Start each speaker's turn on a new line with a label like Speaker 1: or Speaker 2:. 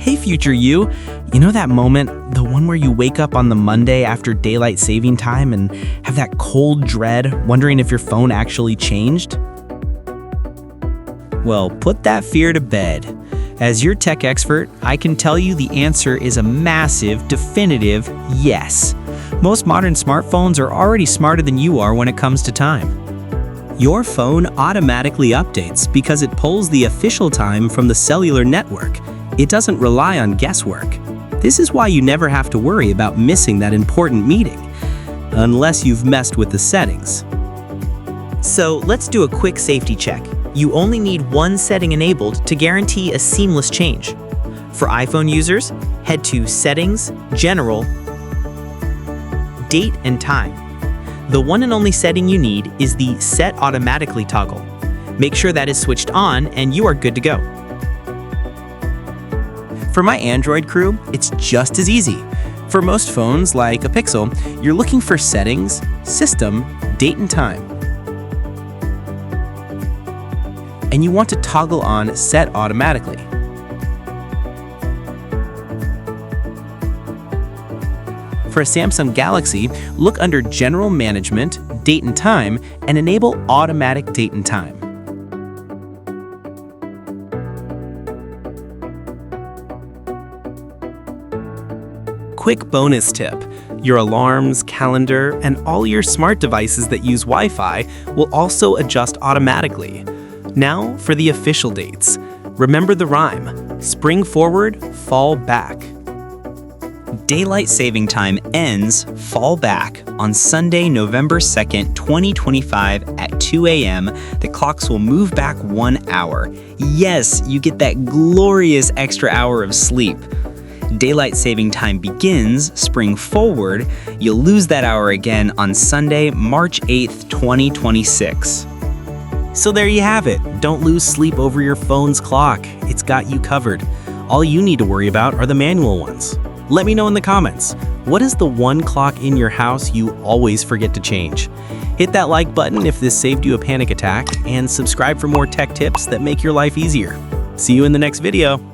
Speaker 1: Hey future you, you know that moment, the one where you wake up on the Monday after daylight saving time and have that cold dread, wondering if your phone actually changed? Well, put that fear to bed. As your tech expert, I can tell you the answer is a massive, definitive yes. Most modern smartphones are already smarter than you are when it comes to time. Your phone automatically updates because it pulls the official time from the cellular network. It doesn't rely on guesswork. This is why you never have to worry about missing that important meeting, unless you've messed with the settings.
Speaker 2: So let's do a quick safety check. You only need one setting enabled to guarantee a seamless change. For iPhone users, head to Settings, General, Date and Time. The one and only setting you need is the Set Automatically toggle. Make sure that is switched on and you are good to go.
Speaker 1: For my Android crew, it's just as easy. For most phones, like a Pixel, you're looking for Settings, System, Date and Time. And you want to toggle on Set Automatically. For a Samsung Galaxy, look under General Management, Date and Time, and enable Automatic Date and Time. Quick bonus tip. Your alarms, calendar, and all your smart devices that use Wi-Fi will also adjust automatically. Now for the official dates. Remember the rhyme, spring forward, fall back.
Speaker 3: Daylight saving time ends, fall back, on Sunday, November 2nd, 2025 at 2 a.m. The clocks will move back 1 hour. Yes, you get that glorious extra hour of sleep. Daylight saving time begins, spring forward, you'll lose that hour again on Sunday, March 8th, 2026.
Speaker 1: So there you have it. Don't lose sleep over your phone's clock. It's got you covered. All you need to worry about are the manual ones. Let me know in the comments, what is the one clock in your house you always forget to change? Hit that like button if this saved you a panic attack, and subscribe for more tech tips that make your life easier. See you in the next video.